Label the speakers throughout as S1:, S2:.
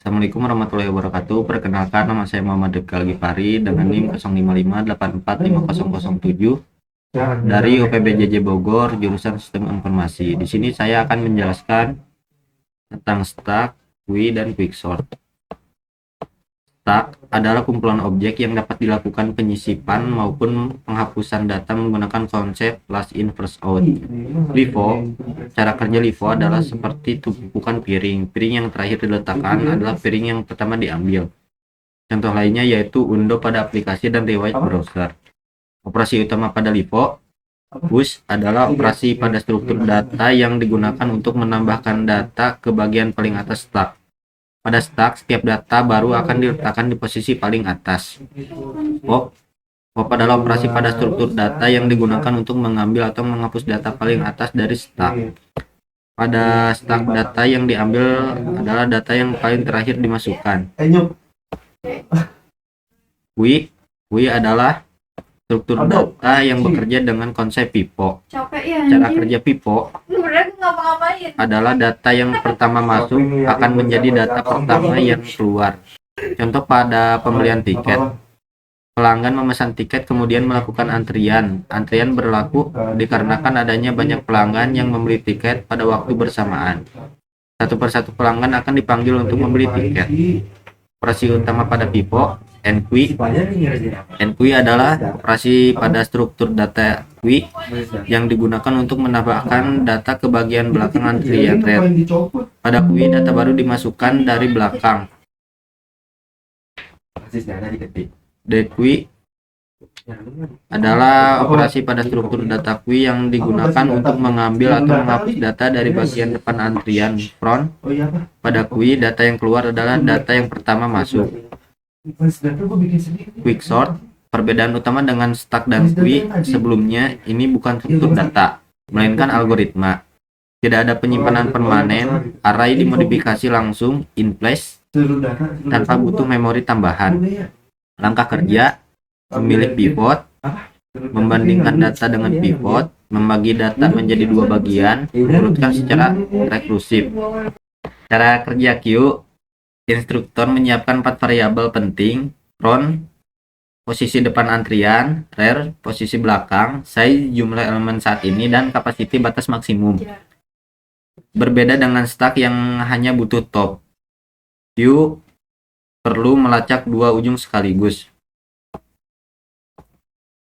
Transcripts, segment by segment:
S1: Assalamualaikum warahmatullahi wabarakatuh. Perkenalkan, nama saya Muhammad Rifki Algifari dengan NIM 0558454007 dari UPBJJ Bogor, jurusan Sistem Informasi. Di sini saya akan menjelaskan tentang stack, queue, dan quicksort. Stack adalah kumpulan objek yang dapat dilakukan penyisipan maupun penghapusan data menggunakan konsep last in first out. LIFO, cara kerja LIFO adalah seperti tumpukan piring. Piring yang terakhir diletakkan adalah piring yang pertama diambil. Contoh lainnya yaitu undo pada aplikasi dan riwayat browser. Operasi utama pada LIFO, push adalah operasi pada struktur data yang digunakan untuk menambahkan data ke bagian paling atas stack. Pada stack, setiap data baru akan diletakkan di posisi paling atas. Pop adalah operasi pada struktur data yang digunakan untuk mengambil atau menghapus data paling atas dari stack. Pada stack, data yang diambil adalah data yang paling terakhir dimasukkan. Queue adalah struktur data yang bekerja dengan konsep pipo. Cara kerja pipo adalah data yang pertama masuk akan menjadi data pertama yang keluar. Contoh pada pembelian tiket. Pelanggan memesan tiket kemudian melakukan antrian. Antrian berlaku dikarenakan adanya banyak pelanggan yang membeli tiket pada waktu bersamaan. Satu persatu pelanggan akan dipanggil untuk membeli tiket. Operasi utama pada pipo, enqueue. Enqueue adalah operasi pada struktur data queue yang digunakan untuk menambahkan data ke bagian belakang antrian thread. Pada queue, data baru dimasukkan dari belakang. Dequeue adalah operasi pada struktur data queue yang digunakan untuk mengambil atau menghapus data dari bagian depan antrian front. Pada queue, data yang keluar adalah data yang pertama masuk. Quicksort, perbedaan utama dengan stack dan queue sebelumnya, ini bukan struktur data, melainkan algoritma. Tidak ada penyimpanan permanen, array dimodifikasi langsung in place tanpa butuh memori tambahan. Langkah kerja: memilih pivot, membandingkan data dengan pivot, membagi data menjadi dua bagian, urutkan secara rekursif. Cara kerja queue: instruktur menyiapkan 4 variabel penting: front, posisi depan antrian; rear, posisi belakang; size, jumlah elemen saat ini; dan capacity, batas maksimum. Berbeda dengan stack yang hanya butuh top, queue perlu melacak dua ujung sekaligus.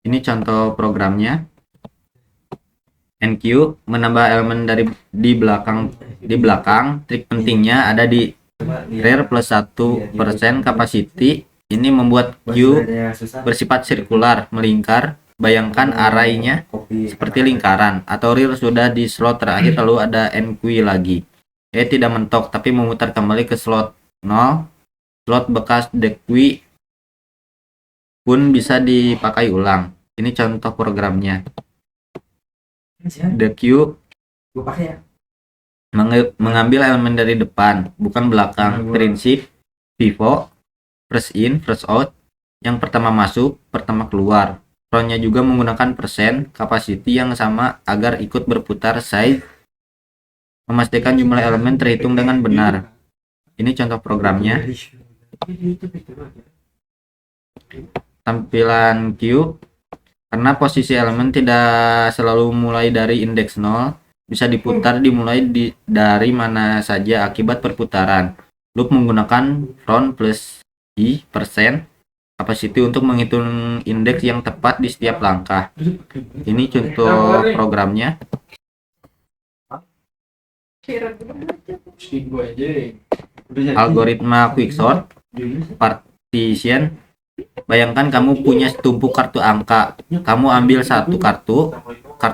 S1: Ini contoh programnya. Enqueue menambah elemen di belakang. Trik pentingnya ada di rear plus 1% capacity. Ini membuat queue bersifat sirkular, melingkar. Bayangkan array-nya seperti lingkaran, atau rear sudah di slot terakhir lalu ada enqueue lagi. Tidak mentok tapi memutar kembali ke slot 0. Slot bekas dequeue pun bisa dipakai ulang. Ini contoh programnya. Dequeue mengambil elemen dari depan, bukan belakang. Prinsip pivot, first in, first out. Yang pertama masuk, pertama keluar. Frontnya juga menggunakan persen, capacity yang sama agar ikut berputar. Size, memastikan jumlah elemen terhitung dengan benar. Ini contoh programnya. Tampilan queue: karena posisi elemen tidak selalu mulai dari indeks 0, bisa diputar dimulai dari mana saja akibat perputaran. Loop menggunakan front plus i persen capacity untuk menghitung indeks yang tepat di setiap langkah. Ini contoh programnya. Algoritma quicksort. Partition: bayangkan kamu punya setumpuk kartu angka. Kamu ambil satu kartu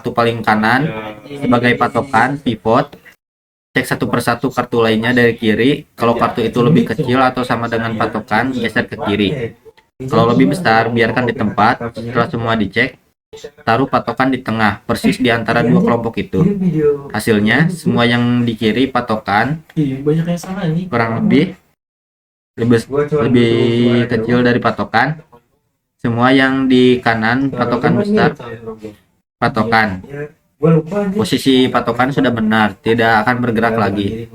S1: paling kanan sebagai patokan. Pivot, cek satu persatu kartu lainnya dari kiri. Kalau kartu itu lebih kecil atau sama dengan patokan, geser ke kiri. Kalau lebih besar, biarkan di tempat. Setelah semua dicek, taruh patokan di tengah, persis di antara dua kelompok itu. Hasilnya, semua yang di kiri patokan kurang lebih kecil dari patokan. Semua yang di kanan patokan besar patokan. Posisi patokan sudah benar, tidak akan bergerak lagi.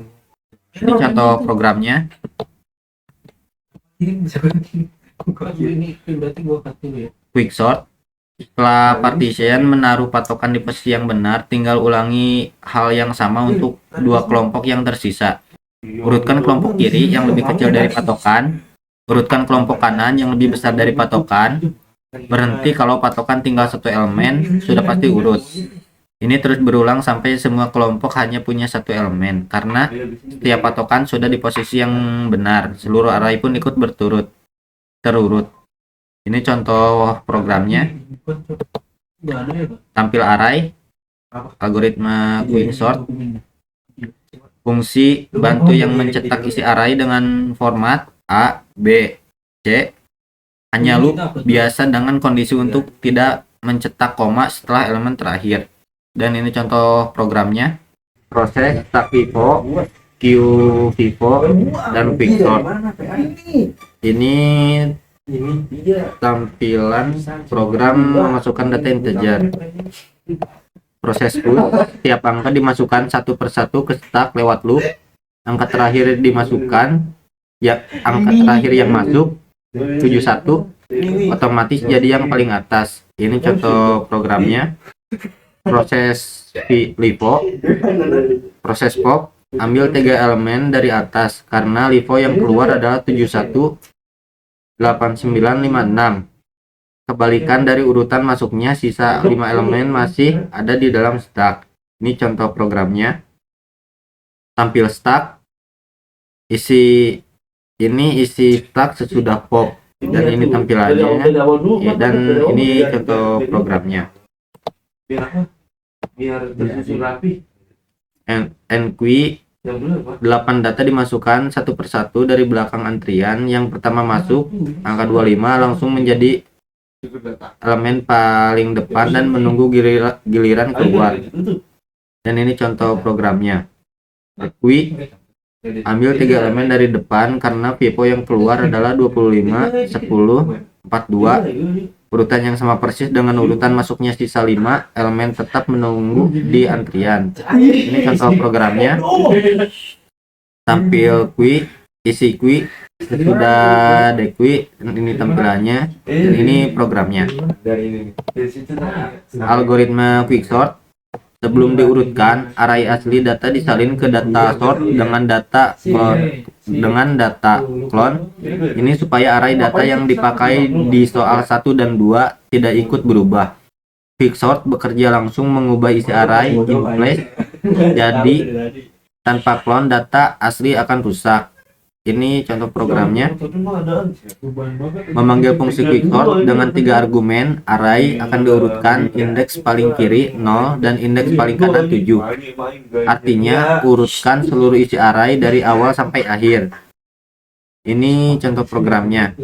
S1: Ini contoh programnya. Quicksort. Setelah partition menaruh patokan di posisi yang benar, tinggal ulangi hal yang sama untuk dua kelompok yang tersisa. Urutkan kelompok kiri yang lebih kecil dari patokan, urutkan kelompok kanan yang lebih besar dari patokan, berhenti kalau patokan tinggal satu elemen, sudah pasti urut. Ini terus berulang sampai semua kelompok hanya punya satu elemen, karena setiap patokan sudah di posisi yang benar, seluruh array pun ikut terurut. Ini contoh programnya. Tampil array, algoritma quicksort, fungsi bantu yang mencetak isi array dengan format A, B, C, hanya loop biasa dengan kondisi untuk tidak mencetak koma setelah elemen terakhir. Dan ini contoh programnya. Proses stack vivo, queue vivo, dan quicksort. Ini tampilan program memasukkan data integer. Proses push, setiap angka dimasukkan satu persatu ke stack lewat loop. Angka terakhir dimasukkan, ya angka terakhir yang masuk 71 otomatis jadi yang paling atas. Ini contoh programnya. Proses LIFO, proses pop, ambil 3 elemen dari atas karena LIFO yang keluar adalah 71 8956. Kebalikan dari urutan masuknya, sisa 5 elemen masih ada di dalam stack. Ini contoh programnya. Tampil stack. Isi stack sesudah pop. Dan ini tampilannya. Dan ini contoh programnya.
S2: Biar tersusun rapi.
S1: Enqueue 8 data dimasukkan satu persatu dari belakang antrian. Yang pertama masuk, angka 25 langsung menjadi elemen paling depan dan menunggu giliran keluar. Dan ini contoh programnya. Enqueue, ambil 3 elemen dari depan karena Vivo yang keluar adalah 25, 10, 42. Urutan yang sama persis dengan urutan masuknya sisa 5 elemen tetap menunggu di antrian. Ini contoh programnya. Tampil queue, isi queue, sudah dequeue, dan ini tampilannya. Dan ini programnya. Algoritma quicksort. Sebelum diurutkan, array asli data disalin ke data sort dengan data clone. Ini supaya array data yang dipakai di soal 1 dan 2 tidak ikut berubah. Quicksort bekerja langsung mengubah isi array in place, jadi tanpa clone data asli akan rusak. Ini contoh programnya. Memanggil fungsi quicksort dengan 3 argumen, array akan diurutkan indeks paling kiri 0 dan indeks paling kanan 7. Artinya urutkan seluruh isi array dari awal sampai akhir. Ini contoh programnya.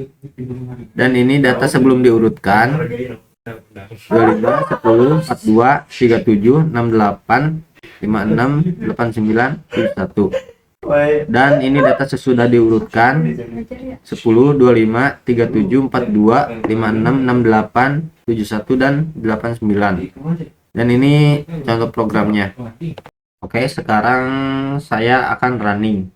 S1: Dan ini data sebelum diurutkan. 25, 10, 42, 37, 68, 56, 89, 71. Dan ini data sesudah diurutkan 10, 25, 37, 42, 56, 68, 71, dan 89. Dan ini contoh programnya. Oke, sekarang saya akan running.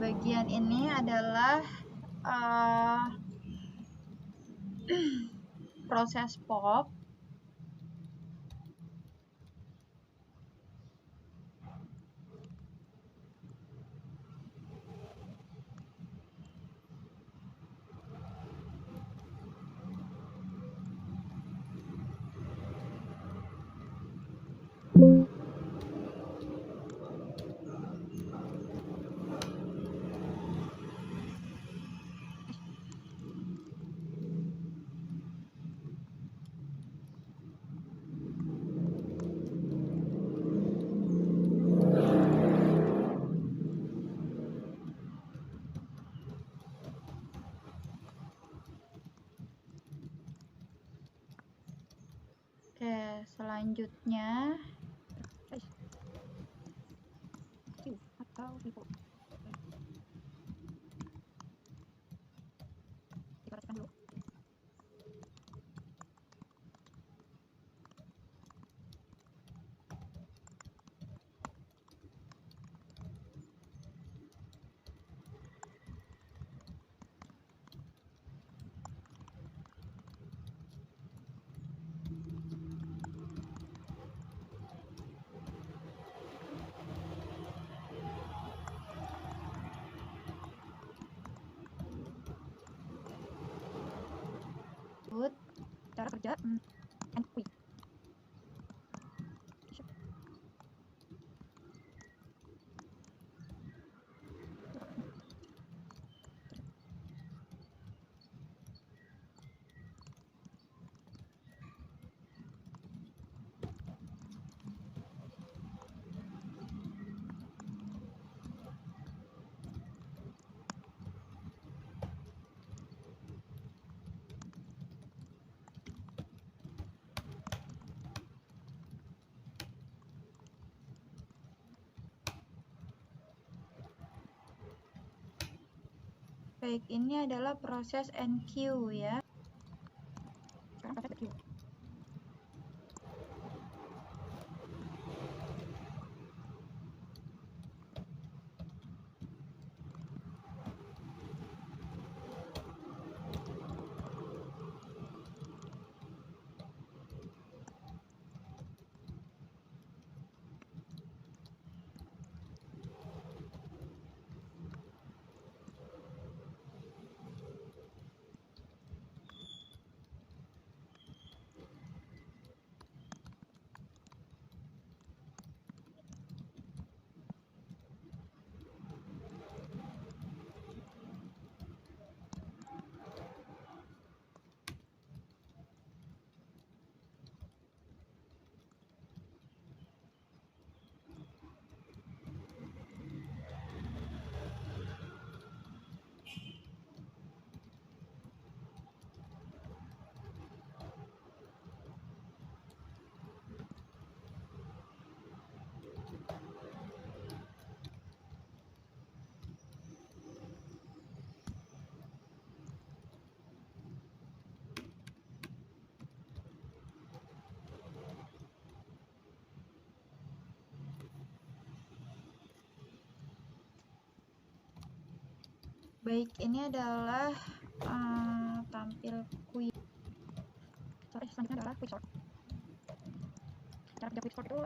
S2: Bagian ini adalah proses pop. Oke, selanjutnya cara kerja NQ. Baik, ini adalah proses NQ ya. Sekarang proses NQ. Baik, ini adalah tampil quick. Selanjutnya adalah quick sort. Cara kerja quick sort itu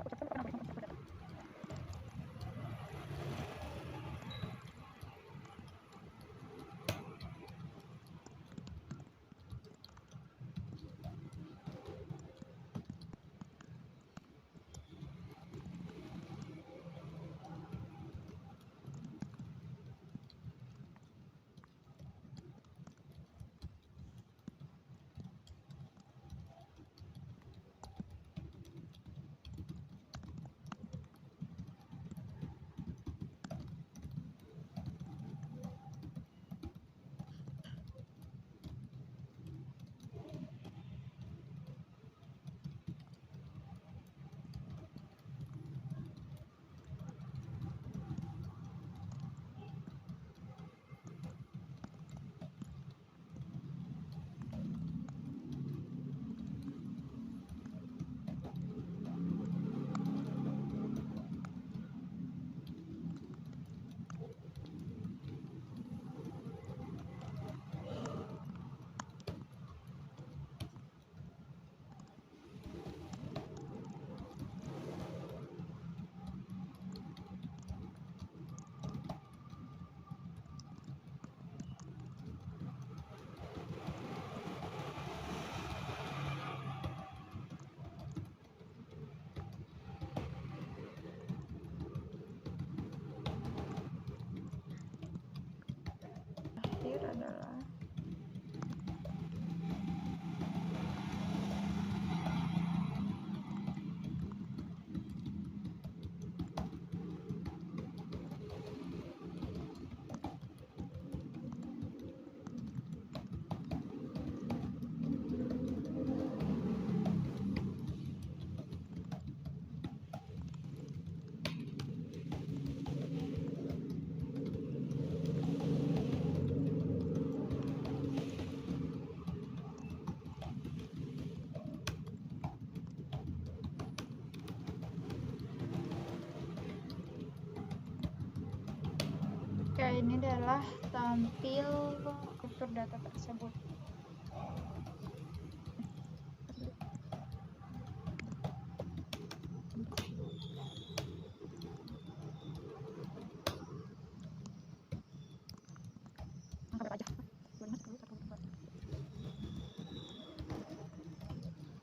S2: ini adalah tampil struktur data tersebut.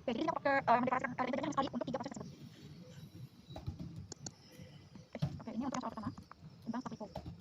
S2: Oke, jadi mendeklarasikan independen sekali untuk 3 proses tersebut. Oke, ini untuk yang soal pertama tentang Stack Overflow.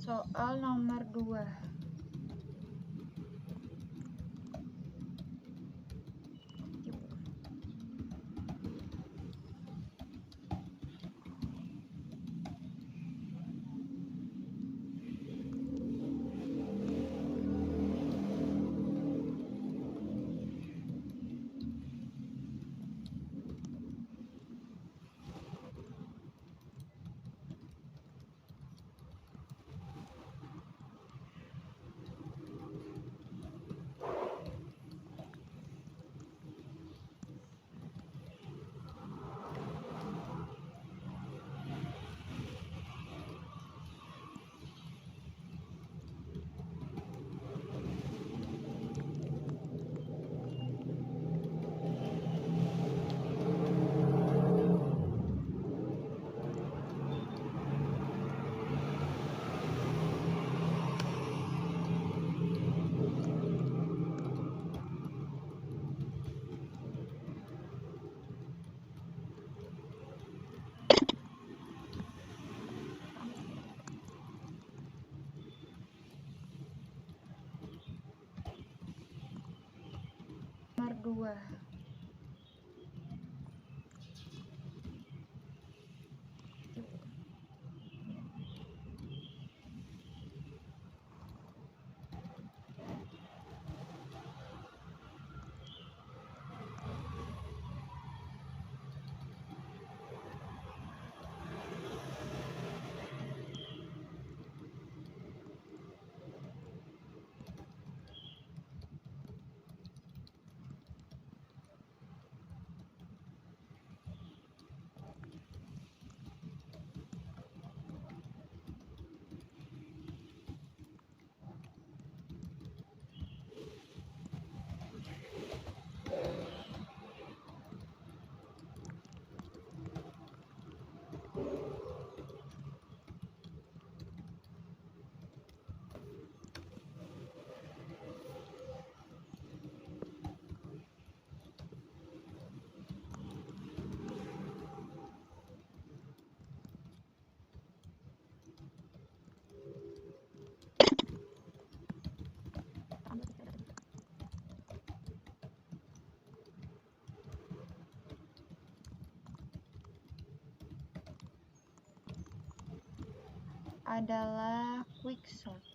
S2: Soal nomor 2. Nomor 2. Adalah quicksort.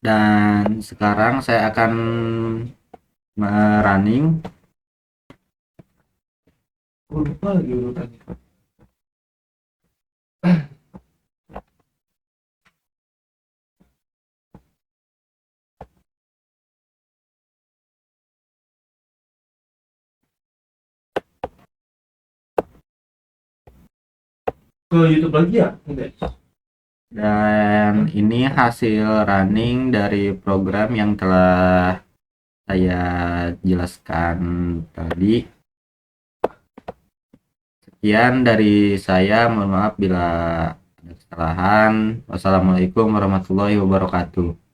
S1: Dan sekarang saya akan running.
S3: Lupa lagi urutannya. Ke YouTube lagi ya? Enggak.
S1: Dan ini hasil running dari program yang telah saya jelaskan tadi. Sekian dari saya, mohon maaf bila ada kesalahan. Wassalamualaikum warahmatullahi wabarakatuh.